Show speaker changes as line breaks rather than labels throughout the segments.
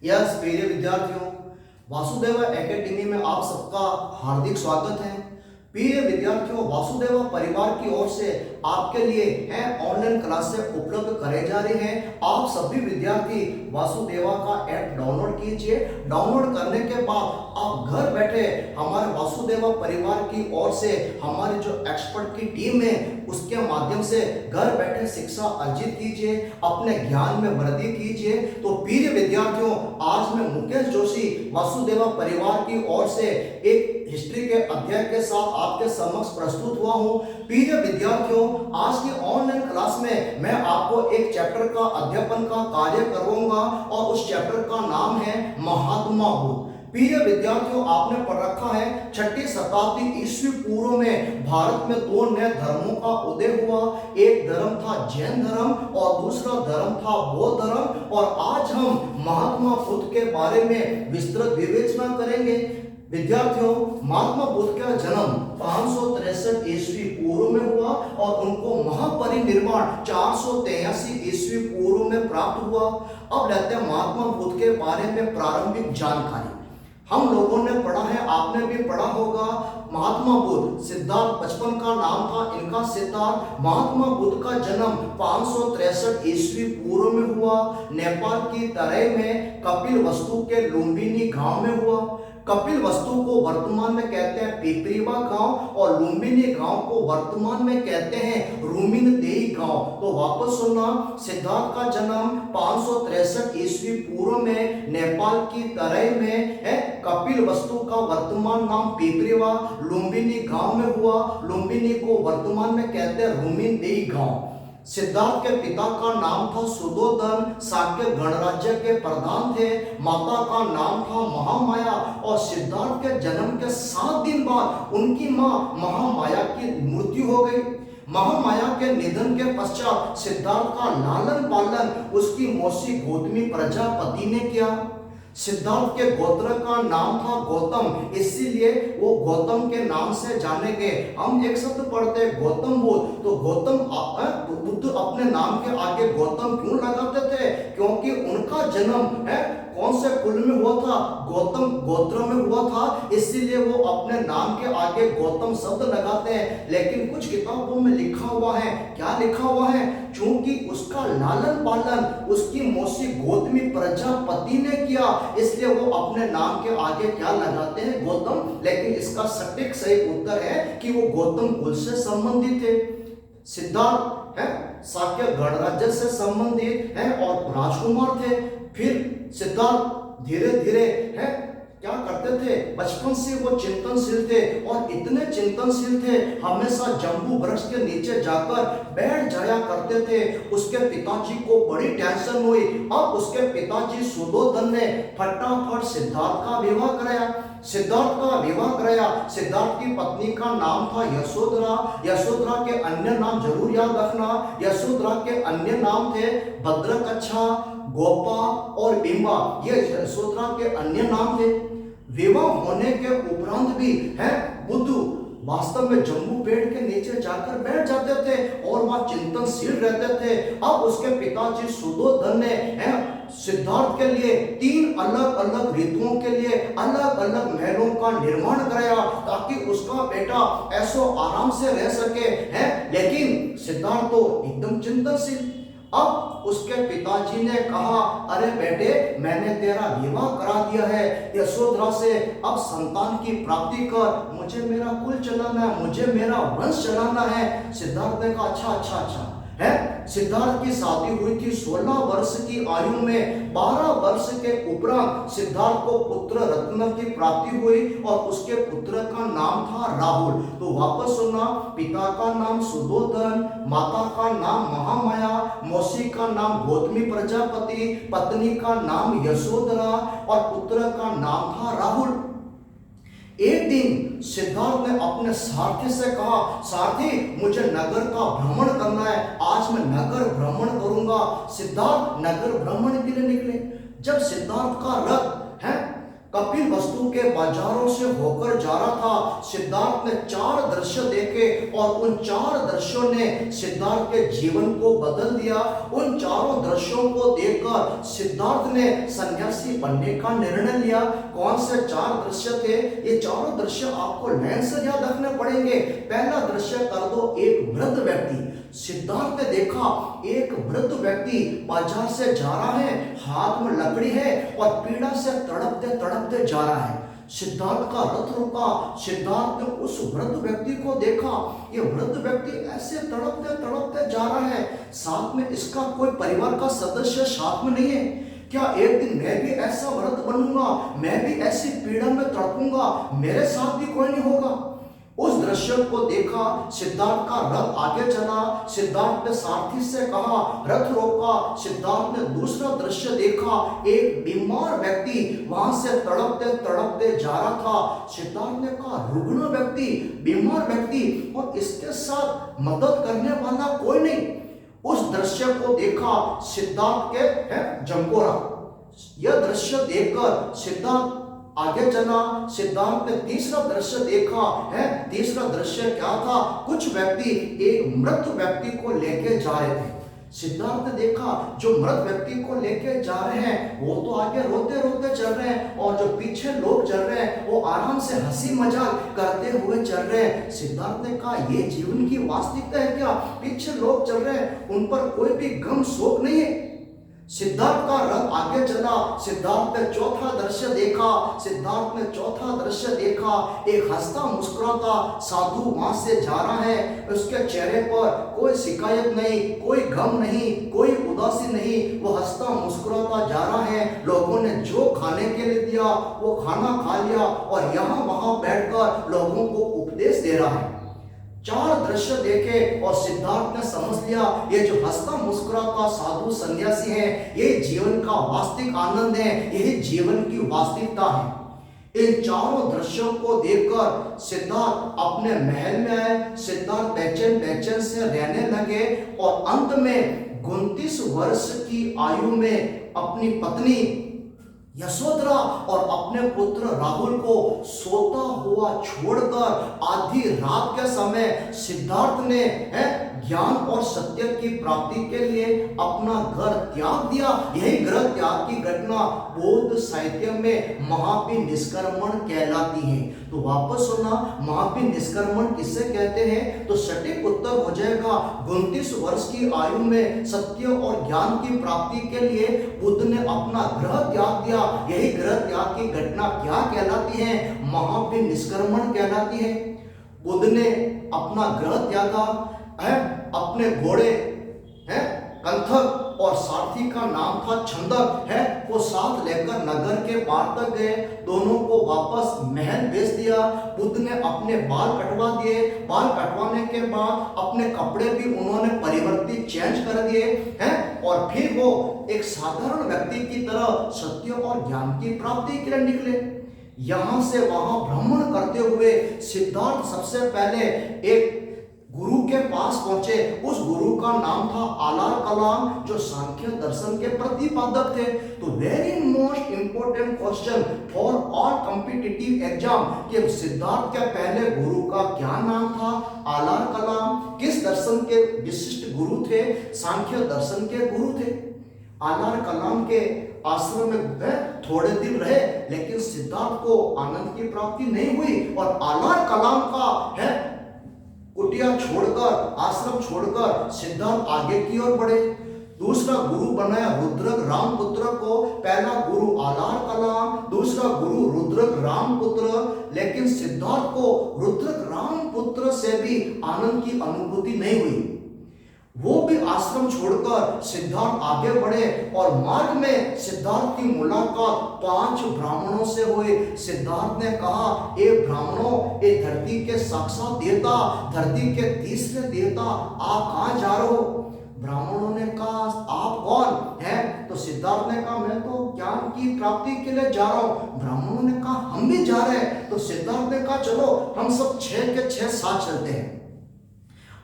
Yes प्रिय विद्यार्थियों, Vasudeva academy में आप सबका हार्दिक स्वागत है। प्रिय विद्यार्थियों, वासुदेवा परिवार की ओर से आपके लिए ऑनलाइन क्लासेस उपलब्ध कराई जा रही हैं। आप सभी विद्यार्थी वासुदेवा का ऐप डाउनलोड कीजिए। डाउनलोड करने के बाद आप घर बैठे हमारे वासुदेवा परिवार की ओर से हमारे जो एक्सपर्ट की टीम है उसके माध्यम से घर बैठे शिक्षा अर्जित कीजिए, अपने ज्ञान में वृद्धि कीजिए। तो प्रिय विद्यार्थियों, आज मैं मुकेश जोशी वासुदेवा परिवार की ओर से एक हिस्ट्री के अध्याय के साथ आपके समक्ष प्रस्तुत हुआ हूं। प्रिय विद्यार्थियों, आज की ऑनलाइन क्लास में मैं आपको एक चैप्टर का अध्यापन का कार्य करवाऊंगा और उस चैप्टर का नाम है महात्मा बुद्ध। प्रिय विद्यार्थियों, आपने पढ़ रखा है 6ठी शताब्दी ईस्वी पूर्व में भारत में दो नए धर्मों का उदय हुआ। एक धर्म था जैन धर्म और दूसरा धर्म था बौद्ध धर्म। और आज हम महात्मा बुद्ध के बारे में विस्तृत विवेचना करेंगे। विद्यार्थियों, महात्मा बुद्ध का जन्म 563 ईस्वी पूर्व में हुआ और उनको महापरिनिर्वाण 483 ईस्वी पूर्व में प्राप्त हुआ। अब लेते हैं महात्मा बुद्ध के बारे में प्रारंभिक जानकारी। हम लोगों ने पढ़ा है, आपने भी पढ़ा होगा, महात्मा बुद्ध सिद्धार्थ बचपन का नाम था इनका सिद्धार्थ। महात्मा बुद्ध का जन्म 563 ईस्वी पूर्व में हुआ। नेपाल की तराई में कपिलवस्तु के लुम्बिनी गांव में हुआ। कपिलवस्तु को वर्तमान में कहते हैं पिपरीवा गांव और लुम्बिनी गांव को वर्तमान में कहते हैं रूमिनदेई गांव। तो वापस सुनना, सिद्धार्थ का जन्म 563 ईस्वी पूर्व में नेपाल की तराई में है। कपिलवस्तु का वर्तमान नाम पिपरीवा लुम्बिनी गांव में हुआ। लुम्बिनी को वर्तमान में कहते हैं रूमिनदेई गांव। सिद्धार्थ के पिता का नाम था सुधोधन, शाक्य गणराज्य के प्रधान थे। माता का नाम था महामाया और सिद्धार्थ के जन्म के 7 दिन बाद उनकी मां महामाया की मृत्यु हो गई। महामाया के निधन के पश्चात सिद्धार्थ का लालन पालन उसकी मौसी गौतमी प्रजापति ने किया। सिद्धार्थ के गोत्र का नाम था गौतम, इसीलिए वो गौतम के नाम से जाने गए। हम एक शब्द पढ़ते हैं गौतम बुद्ध, तो गौतम बुद्ध अपने नाम के आगे गौतम क्यों लगाते थे? क्योंकि उनका जन्म कौन से कुल में हुआ था? गौतम गोत्र में हुआ था, इसीलिए वो अपने नाम के आगे गौतम शब्द लगाते हैं। लेकिन कुछ किताबों में लिखा हुआ है, क्या लिखा हुआ है? क्योंकि उसका लालन पालन उसकी मौसी गौतमी प्रजापति ने किया, इसलिए वो अपने नाम के आगे क्या लगाते हैं? गौतम। लेकिन इसका सटीक सही उत्तर है कि वो गौतम कुल से संबंधित थे। सिद्धार्थ शाक्य गणराज्य से संबंधित है और राजकुमार थे। फिर सिद्धार्थ धीरे धीरे क्या करते थे? बचपन से वो चिंतनशील थे और इतने चिंतनशील थे, हमेशा जम्बू वृक्ष के नीचे जाकर बैठ जाया करते थे। उसके पिताजी को बड़ी टेंशन हुई। अब उसके पिताजी सुधोधन ने फटाफट सिद्धार्थ का विवाह कराया। सिद्धार्थ की पत्नी का नाम था यशोधरा। यशोधरा के अन्य नाम जरूर याद रखना। यशोधरा के अन्य नाम थे भद्रकच्छा, गोपा और बिंबा। ये यशोधरा के अन्य नाम थे। विवाह होने के उपरांत भी बुद्ध वास्तव में जम्बू पेड़ के नीचे जाकर बैठ जाते थे और वहां चिंतनशील रहते थे। अब उसके पिताजी सुधोधन ने सिद्धार्थ के लिए 3 अलग अलग ऋतुओं के लिए अलग अलग महलों का निर्माण कराया ताकि उसका बेटा ऐसो आराम से रह सके। लेकिन सिद्धार्थ तो एकदम चिंतनशील। अब उसके पिताजी ने कहा, अरे बेटे, मैंने तेरा विवाह करा दिया है यशोधरा से, अब संतान की प्राप्ति कर, मुझे मेरा कुल चलाना है, मुझे मेरा वंश चलाना है। सिद्धार्थ ने कहा अच्छा है। सिद्धार्थ की शादी हुई थी 16 वर्ष की आयु में। 12 वर्ष के उपरांत सिद्धार्थ को पुत्र रत्न की प्राप्ति हुई और उसके पुत्र का नाम था राहुल। तो वापस सुनना, पिता का नाम सुधोधन, माता का नाम महामाया, मौसी का नाम गौतमी प्रजापति, पत्नी का नाम यशोधरा और पुत्र का नाम था राहुल। एक दिन सिद्धार्थ ने अपने सारथी से कहा, सारथी, मुझे नगर का भ्रमण करना है, आज मैं नगर भ्रमण करूंगा। सिद्धार्थ नगर भ्रमण के लिए निकले। जब सिद्धार्थ का रथ कपिल वस्तु के बाजारों से होकर जा रहा था। सिद्धार्थ ने 4 दृश्य देखे और उन 4 दृश्यों ने सिद्धार्थ के जीवन को बदल दिया। उन चारों दृश्यों को देखकर सिद्धार्थ ने सन्यासी बनने का निर्णय लिया। कौन से 4 दृश्य थे? ये चारों दृश्य आपको लाइन से याद रखने पड़ेंगे। पहला दृश्य कर दो, एक वृद्ध व्यक्ति। सिद्धार्थ ने देखा एक वृद्ध व्यक्ति बाजार से जा रहा है, हाथ में लकड़ी है और पीड़ा से तड़पते तड़पते जा रहा है। सिद्धार्थ का रथ रुका। सिद्धार्थ ने उस वृद्ध व्यक्ति को देखा। ये वृद्ध व्यक्ति ऐसे तड़पते तड़पते जा रहा है, साथ में इसका कोई परिवार का सदस्य साथ में नहीं है। क्या एक दिन मैं भी ऐसा वृद्ध बनूंगा? मैं भी ऐसी पीड़ा में तड़पूंगा, मेरे साथ भी कोई नहीं होगा? उस दृश्य को देखा। सिद्धार्थ का रथ आगे चला। सिद्धार्थ ने सारथी से कहा, रथ रोका। सिद्धार्थ ने दूसरा दृश्य देखा, एक बीमार व्यक्ति वहां से तड़पते तड़पते जा रहा था। सिद्धार्थ ने कहा, रुग्ण व्यक्ति, बीमार व्यक्ति, और इसके साथ मदद करने वाला कोई नहीं। उस दृश्य को देखा। सिद्धार्थ के है जंगोरा। यह दृश्य देखकर सिद्धार्थ आगे चला। सिद्धार्थ ने तीसरा दृश्य देखा है। तीसरा दृश्य क्या था? कुछ व्यक्ति एक मृत व्यक्ति को लेके जा रहे थे। सिद्धार्थ ने देखा जो मृत व्यक्ति को लेके जा रहे हैं वो तो आगे रोते रोते चल रहे हैं, और जो पीछे लोग चल रहे हैं वो आराम से हंसी मजाक करते हुए चल रहे हैं। सिद्धार्थ ने कहा, ये जीवन की वास्तविकता है क्या? पीछे लोग चल रहे हैं, उन पर कोई भी गम शोक नहीं है। सिद्धार्थ का रथ आगे चला। सिद्धार्थ ने चौथा दृश्य देखा। सिद्धार्थ ने चौथा दृश्य देखा, एक हंसता मुस्कुराता साधु वहां से जा रहा है। उसके चेहरे पर कोई शिकायत नहीं, कोई गम नहीं, कोई उदासी नहीं, वो हंसता मुस्कुराता जा रहा है। लोगों ने जो खाने के लिए दिया वो खाना खा लिया और यहाँ वहां बैठकर लोगों को उपदेश दे रहा है। 4 दृश्य देखे और सिद्धार्थ ने समझ लिया ये जो हंसता मुस्कुराता साधु सन्यासी है, ये जीवन का वास्तविक आनंद है, यही जीवन की वास्तविकता है। इन चारों दृश्यों को देखकर सिद्धार्थ अपने महल में आए। सिद्धार्थ बेचैन बेचैन से रहने लगे और अंत में 29 वर्ष की आयु में अपनी पत्नी यशोधरा और अपने पुत्र राहुल को सोता हुआ छोड़कर आधी रात के समय सिद्धार्थ ने ज्ञान और सत्य की प्राप्ति के लिए अपना घर त्याग दिया। यही घर त्याग की घटना बौद्ध साहित्य में महापि निष्क्रमण कहलाती है। तो वापस सुना, महापि निष्क्रमण किसे कहते हैं? तो सटीक उत्तर हो जाएगा 29 वर्ष की आयु में सत्य और ज्ञान की प्राप्ति के लिए बुद्ध ने अपना ग्रह त्याग दिया। यही ग्रह त्याग की घटना क्या कहलाती है? महापि निष्क्रमण कहलाती है। बुद्ध ने अपना ग्रह त्यागा है, अपने घोड़े हैं कंथक और सारथी का नाम था छंदक है, वो साथ लेकर नगर के पार तक गए। दोनों को वापस महल भेज दिया। बुद्ध ने अपने बाल कटवा दिए। बाल कटवाने के बाद अपने कपड़े भी उन्होंने परिवर्तित चेंज कर दिए हैं, और फिर वो एक साधारण व्यक्ति की तरह सत्य और ज्ञान की प्राप्ति के लिए निकले। यहां से वहां भ्रमण करते हुए सिद्धार्थ सबसे पहले एक गुरु के पास पहुंचे। उस गुरु का नाम था आलार कलाम, जो सांख्य दर्शन के प्रतिपादक थे। तो very most important question for all competitive exam कि सिद्धार्थ के पहले गुरु का क्या नाम था? आलार कलाम। किस दर्शन के विशिष्ट गुरु थे? सांख्य दर्शन के गुरु थे। आलार कलाम के आश्रम में थोड़े दिन रहे, लेकिन सिद्धार्थ को आनंद की प्राप्ति नहीं हुई और आलार कलाम का कुटिया छोड़कर, आश्रम छोड़कर सिद्धार्थ आगे की ओर बढ़े। दूसरा गुरु बनाया रुद्रक रामपुत्र को। पहला गुरु आलार कलाम, दूसरा गुरु रुद्रक रामपुत्र। लेकिन सिद्धार्थ को रुद्रक रामपुत्र से भी आनंद की अनुभूति नहीं हुई। वो भी आश्रम छोड़कर सिद्धार्थ आगे बढ़े और मार्ग में सिद्धार्थ की मुलाकात 5 ब्राह्मणों से हुई। सिद्धार्थ ने कहा, ए ब्राह्मणों, ये धरती के साक्षात देवता, धरती के तीसरे देवता, आप कहाँ जा रहे हो? ब्राह्मणों ने कहा, आप कौन हैं? तो सिद्धार्थ ने कहा, मैं तो ज्ञान की प्राप्ति के लिए जा रहा हूँ। ब्राह्मणों ने कहा, हम भी जा रहे हैं। तो सिद्धार्थ ने कहा, चलो हम सब 6 के 6 साथ चलते हैं।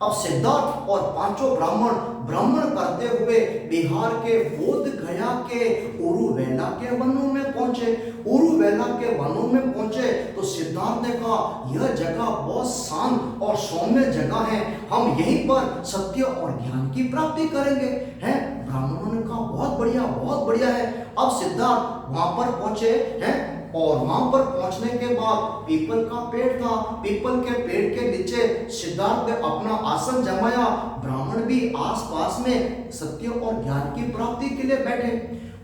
अब सिद्धार्थ और 5 ब्राह्मण भ्रमण करते हुए बिहार के बोध गया के उरुवेला के वनों में पहुंचे। पहुंचे, उरुवेला के वनों में पहुंचे, तो सिद्धार्थ ने कहा यह जगह बहुत शांत और सौम्य जगह है, हम यहीं पर सत्य और ज्ञान की प्राप्ति करेंगे। हैं, ब्राह्मणों ने कहा बहुत बढ़िया है। अब सिद्धार्थ वहां पर पहुंचे हैं, और वहां पर पहुंचने के बाद पीपल का पेड़ था, पीपल के पेड़ के नीचे सिद्धार्थ ने अपना आसन जमाया। ब्राह्मण भी आसपास में सत्य और ज्ञान की प्राप्ति के लिए बैठे।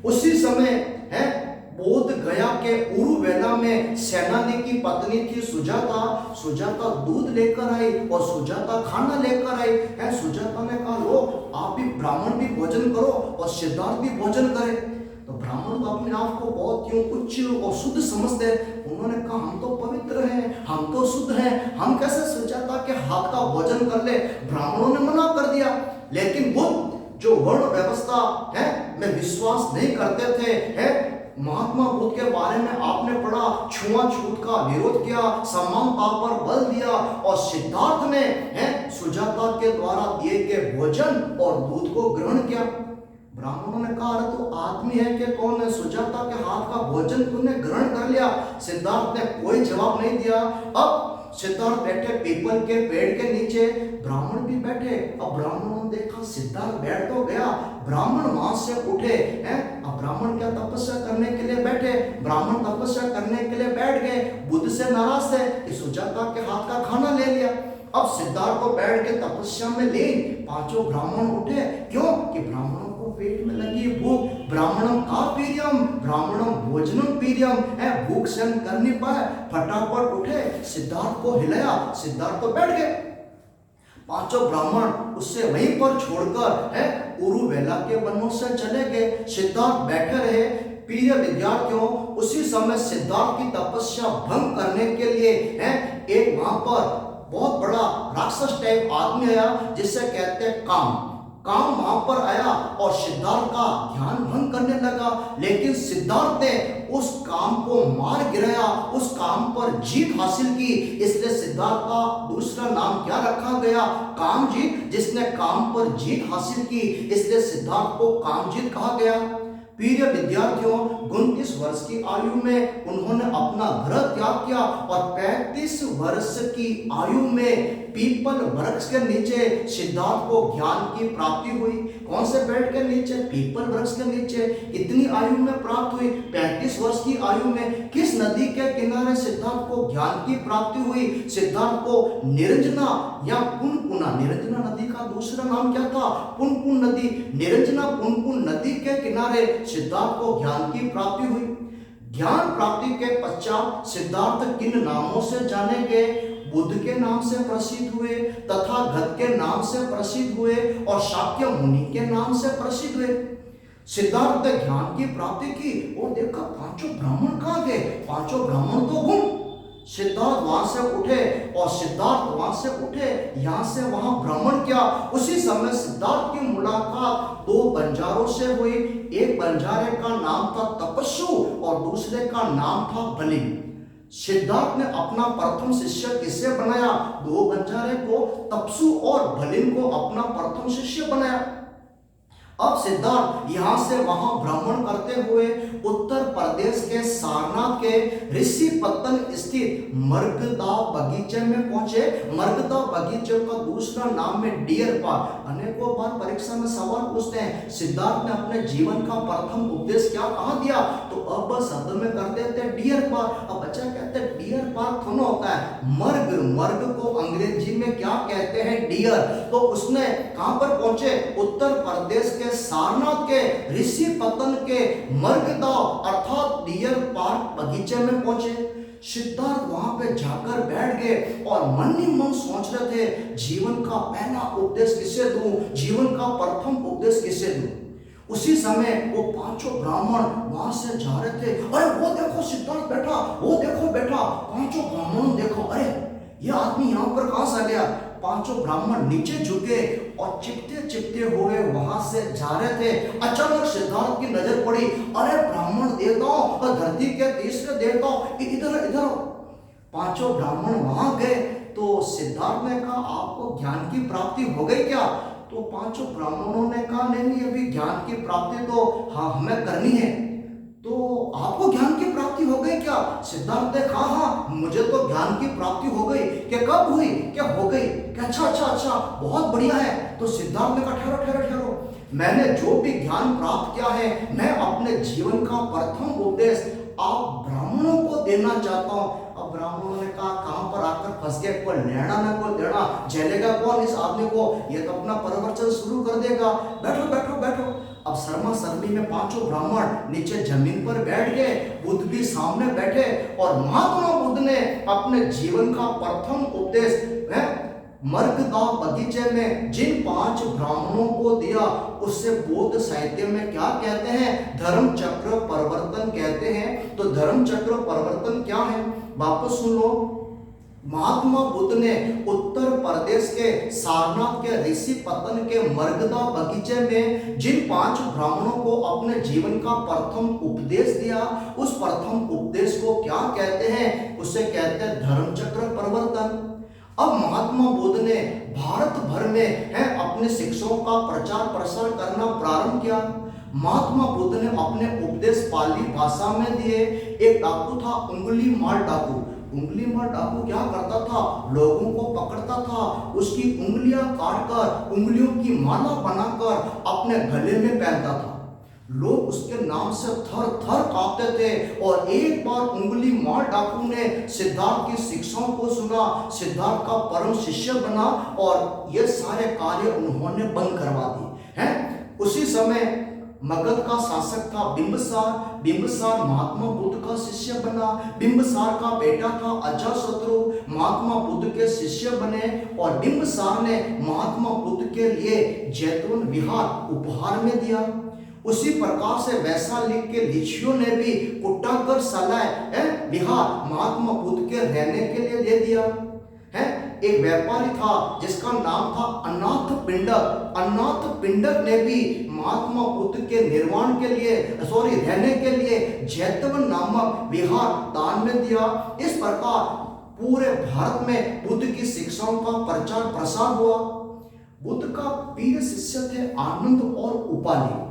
उसी समय है बोध गया के उरुवेला में सेनानी की पत्नी थी सुजाता। सुजाता दूध लेकर आई और सुजाता खाना लेकर आई है। सुजाता ने कहा लो आप भी ब्राह्मण भी भोजन करो और सिद्धार्थ भी भोजन करे। तो ब्राह्मण तो अपने आप को बहुत क्यों उच्च और शुद्ध समझते हैं। उन्होंने कहा हम तो पवित्र हैं, हम तो शुद्ध हैं, हम कैसे सुजाता के हाथ का भोजन कर ले। ब्राह्मणों ने मना कर दिया। लेकिन बुद्ध जो वर्ण व्यवस्था है में विश्वास नहीं करते थे, है महात्मा बुद्ध के बारे में आपने पढ़ा, छुआछूत का विरोध किया, समानता पर बल दिया, और सिद्धार्थ ने है सुजाता के द्वारा दिए गए भोजन और दूध को ग्रहण किया। ब्राह्मणों ने कहा अरे तो आदमी है कि कौन है, सुजाता के हाथ का भोजन तूने ग्रहण कर लिया। सिद्धार्थ ने कोई जवाब नहीं दिया। अब सिद्धार्थ बैठे पीपल के पेड़ के नीचे, ब्राह्मण भी बैठे। अब ब्राह्मणों ने देखा सिद्धार्थ बैठ तो गया, ब्राह्मण वहां से उठे हैं। अब ब्राह्मण क्या तपस्या करने के लिए बैठे, ब्राह्मण तपस्या करने के लिए बैठ गए। बुद्ध से नाराज थे कि सुजाता के हाथ का खाना ले लिया। अब सिद्धार्थ को बैठ के तपस्या में लीन, पांचों ब्राह्मण उठे। क्यों कि ब्राह्मणों को पेट में लगी भूख। ब्राह्मणम का पीरियम ब्राह्मणम भोजनम पीरियम है, भूख सहन कर नहीं पाए, फटाफट उठे, सिद्धार्थ को हिलाया, सिद्धार्थ तो बैठ गए। पांचों ब्राह्मण उससे वहीं पर छोड़कर है उरुवेला के वनों से चले गए। सिद्धार्थ बैठे रहे। प्रिय विद्यार्थियों, उसी समय सिद्धार्थ की तपस्या भंग करने के लिए है एक वहां पर बहुत बड़ा राक्षस टाइप आदमी आया जिसे कहते हैं काम वहां पर आया और सिद्धार्थ का ध्यान भंग करने लगा। लेकिन सिद्धार्थ ने उस काम को मार गिराया, उस काम पर जीत हासिल की। इसलिए सिद्धार्थ का दूसरा नाम क्या रखा गया, कामजीत। जिसने काम पर जीत हासिल की इसलिए सिद्धार्थ को कामजीत कहा गया। प्रिय विद्यार्थियों, 29 वर्ष की आयु में उन्होंने अपना घर त्याग किया और 35 वर्ष की आयु में पीपल वृक्ष के नीचे सिद्धार्थ को ज्ञान की प्राप्ति हुई। कौन से पेड़ के नीचे, पीपल वृक्ष के नीचे। कितनी आयु में प्राप्त हुई, 35 वर्ष की आयु में। किस नदी के किनारे सिद्धार्थ को ज्ञान की प्राप्ति हुई, सिद्धार्थ को निरंजना या पुनपुना, निरंजना नदी का दूसरा नाम क्या था, पुनपुन नदी, निरंजना पुनपुन नदी के किनारे सिद्धार्थ को ज्ञान की प्राप्ति हुई। ज्ञान प्राप्ति के पश्चात सिद्धार्थ किन नामों से जाने गए, बुद्ध के नाम से प्रसिद्ध हुए, तथागत के नाम से प्रसिद्ध हुए और शाक्य मुनि के नाम से प्रसिद्ध हुए। सिद्धार्थ ने ज्ञान की प्राप्ति की और देखा पांचों ब्राह्मण कहां गए, पांचों ब्राह्मण तो गुम। सिद्धार्थ वहां से उठे और सिद्धार्थ वहां से उठे, यहां से वहां भ्रमण किया। उसी समय सिद्धार्थ की मुलाकात दो बंजारों से हुई। एक बंजारे का नाम था तपस्सु और दूसरे का नाम था बलिन। सिद्धार्थ ने अपना प्रथम शिष्य किससे बनाया, दो बंजारे को, तपस्सु और बलिन को अपना प्रथम शिष्य बनाया। अब सिद्धार्थ यहां से वहां भ्रमण करते हुए उत्तर प्रदेश के सारनाथ के ऋषिपत्तन स्थित मर्गदा बगीचे में पहुंचे। मर्गदा बगीचे का दूसरा नाम है डियर पार्क। अनेकों बार परीक्षा में सवाल पूछते हैं सिद्धार्थ ने अपने जीवन का प्रथम उपदेश क्या कहा दिया, तो अब शब्द में कर देते हैं डियर पार्क। अब बच्चा कहते हैं डियर पार्क थोड़ा होता है मर्ग, मर्ग को अंग्रेजी में क्या कहते हैं, डियर। तो उसने कहां पर पहुंचे, उत्तर प्रदेश के सारनाथ के ऋषिपत्तन के मर्गदा अर्थात डियर पार्क बगीचे में पहुंचे। सिद्धार्थ वहां पे जाकर बैठ गए और मन ही मन सोच रहे थे जीवन का पहला उपदेश किसे दूं, जीवन का प्रथम उपदेश किसे दूं। उसी समय वो पांचों ब्राह्मण वहां से जा रहे थे। अरे वो देखो सिद्धार्थ बैठा, वो देखो बैठा। पांचों ब्राह्मणों देखो, अरे ये आदमी यहाँ पर कहां से आ गया। पांचों ब्राह्मण नीचे झुके और चिपते चिपते हुए वहां से जा रहे थे। अचानक सिद्धार्थ की नजर पड़ी, अरे ब्राह्मण देवताओं और धरती के तीसरे देवताओं, इधर इधर। पांचों ब्राह्मण वहां गए तो सिद्धार्थ ने कहा आपको ज्ञान की प्राप्ति हो गई क्या। तो पांचों ब्राह्मणों ने कहा नहीं, अभी ज्ञान की प्राप्ति तो हाँ हमें करनी है। तो आपको ज्ञान की क्या? सिद्धार्थ ने कहा हाँ, मुझे तो ज्ञान की प्राप्ति हो गई। क्या कब हुई? क्या हो गई? क्या अच्छा अच्छा अच्छा, बहुत बढ़िया है। तो सिद्धार्थ ने कहा ठहरो ठहरो ठहरो, मैंने जो भी ज्ञान प्राप्त किया है, मैं अपने जीवन का प्रथम उपदेश आप ब्राह्मणों को देना चाहता हूं। अब ब्राह्मणों ने कहा कहां पर आकर फंस गए, कोई लेना ना कोई देना, झेलेगा कौन इस आदमी को, ये तो अपना प्रवचन शुरू कर देगा। बैठो बैठो बैठो। अब शर्मा शर्मी में पांचों ब्राह्मण नीचे जमीन पर बैठ गए, बुद्ध भी सामने बैठे और महात्मा बुद्ध ने अपने जीवन का प्रथम उपदेश मर्कदा बगीचे में जिन 5 ब्राह्मणों को दिया, उससे बौद्ध साहित्य में क्या कहते हैं? धर्म चक्र परिवर्तन कहते हैं। तो धर्म चक्र परिवर्तन क्या है? वापस सुन लो। महात्मा बुद्ध ने उत्तर प्रदेश के सारनाथ के ऋषि पतन के मर्कदा बगीचे में जिन 5 ब्राह्मणों को अपने जीवन का प्रथम उपदेश दिया, उस प्रथम उपदेश को क्या कहते हैं? उसे कहते हैं धर्म चक्र परिवर्तन। अब महात्मा बुद्ध ने भारत भर में अपने शिक्षाओं का प्रचार प्रसार करना प्रारंभ किया। महात्मा बुद्ध ने अपने उपदेश पाली भाषा में दिए। एक डाकू था उंगली मार डाकू। उंगली मार डाकू क्या करता था? लोगों को पकड़ता था, उसकी उंगलियां काटकर उंगलियों की माला बनाकर अपने गले में पहनता था। लोग उसके नाम से थर थर कांपते थे। और एक बार उंगली मार डाकू ने सिद्धार्थ की शिक्षाओं को सुना, सिद्धार्थ का परम शिष्य बना और ये सारे कार्य उन्होंने बंद करवा दिए हैं। उसी समय मगध का शासक था बिंबिसार। बिंबिसार महात्मा बुद्ध का शिष्य बना। बिंबिसार का बेटा था अजातशत्रु, महात्मा बुद्ध के शिष्य बने। और बिंबिसार ने महात्मा बुद्ध के लिए जैतून विहार उपहार में दिया। उसी प्रकार से वैशाली के लीचियों ने भी कुट्टागर सलाय विहार महात्मा बुद्ध के रहने के लिए दे दिया है। एक व्यापारी था जिसका नाम था अनाथ पिंडक। अनाथ पिंडक ने भी महात्मा बुद्ध के निर्माण के लिए रहने के लिए जैतवन नामक विहार दान में दिया। इस प्रकार पूरे भारत में बुद्ध की शिक्षाओं का प्रचार प्रसार हुआ। बुद्ध का प्रिय शिष्य थे आनंद और उपाली।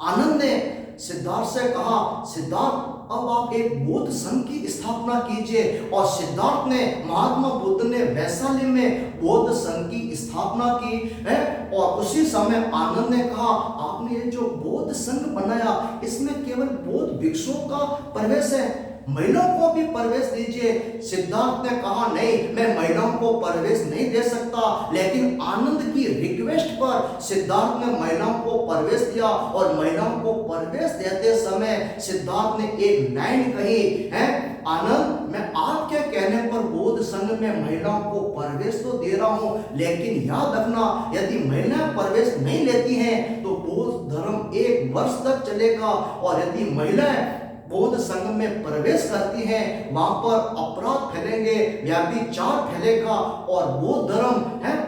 आनंद ने सिद्धार्थ से कहा, सिद्धार्थ अब आप एक बौद्ध संघ की स्थापना कीजिए। और सिद्धार्थ ने, महात्मा बुद्ध ने वैशाली में बौद्ध संघ की स्थापना की है। और उसी समय आनंद ने कहा, आपने ये जो बौद्ध संघ बनाया, इसमें केवल बौद्ध भिक्षुओं का प्रवेश है, महिलाओं को भी प्रवेश दीजिए। सिद्धार्थ ने कहा, नहीं, मैं महिलाओं को प्रवेश नहीं दे सकता। लेकिन आनंद की रिक्वेस्ट पर सिद्धार्थ ने महिलाओं को प्रवेश दिया। और महिलाओं को प्रवेश देते समय सिद्धार्थ ने एक लाइन कही है, आनंद, मैं आपके कहने पर बौद्ध संघ में महिलाओं को प्रवेश तो दे रहा हूं, लेकिन याद रखना, यदि महिलाएं प्रवेश नहीं लेती हैं तो बौद्ध धर्म 1 वर्ष तक चलेगा। और यदि महिलाएं बौद्ध संघ में प्रवेश करती हैं, वहां पर अपराध फैलेंगे, व्यभिचार फैलेगा और बौद्ध धर्म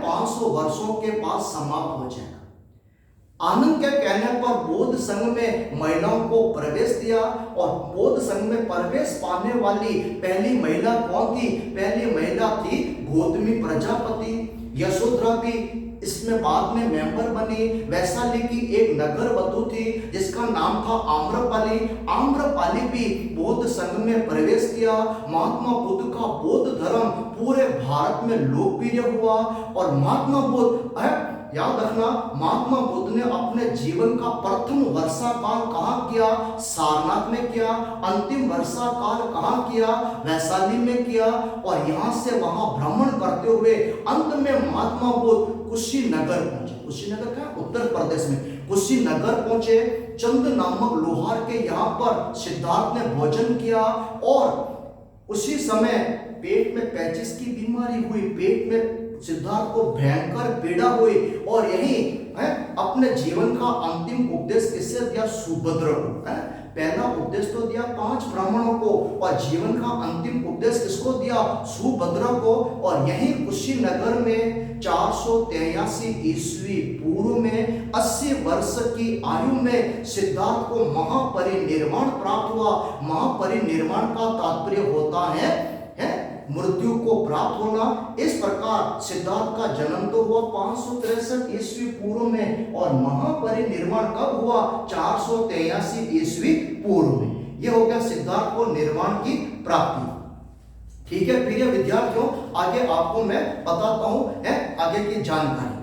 500 वर्षों के बाद समाप्त हो जाएगा। आनंद के कहने पर बौद्ध संघ में महिलाओं को प्रवेश दिया। और बौद्ध संघ में प्रवेश पाने वाली पहली महिला कौन थी? पहली महिला थी गौतमी प्रजापति। यशोधरा भी इसमें बाद में मेंबर बनी। वैशाली की एक नगर वधु थी जिसका नाम था आम्रपाली। आम्रपाली भी बौद्ध संघ में प्रवेश किया। महात्मा बुद्ध का बौद्ध धर्म पूरे भारत में लोकप्रिय हुआ। और महात्मा बुद्ध, याद रखना, महात्मा बुद्ध ने अपने जीवन का प्रथम वर्षा काल कहाँ किया? सारनाथ में किया। अंतिम वर्षा काल कहाँ किया? वैशाली में किया। और यहाँ से वहां भ्रमण करते हुए अंत में महात्मा बुद्ध कुशीनगर पहुंचे। कुशीनगर क्या? उत्तर प्रदेश में कुशीनगर पहुंचे। चंद नामक लोहार के यहाँ पर सिद्धार्थ ने भोजन किया। और उसी समय पेट में पेचिस की बीमारी हुई। पेट में सिद्धार्थ को भयंकर पीड़ा हुई। और यही अपने जीवन का अंतिम उपदेश किससे दिया? सुभद्र को। पहला उपदेश तो दिया 5 ब्राह्मणों को, और जीवन का अंतिम उपदेश किसको दिया? सुभद्र को। और यही कुशीनगर में 483 ईस्वी पूर्व में 80 वर्ष की आयु में सिद्धार्थ को महापरिनिर्वाण प्राप्त हुआ। महापरिनिर्वाण का तात्पर्य होता है मृत्यु को प्राप्त होना। इस प्रकार सिद्धार्थ का जन्म तो हुआ 563 ईस्वी पूर्व में, और महापरिनिर्वाण कब हुआ? 483 ईस्वी पूर्व में। ये हो गया सिद्धांत और निर्माण की प्राप्ति। ठीक है प्रिय विद्यार्थियों, आगे आपको मैं बताता हूं है आगे की जानकारी।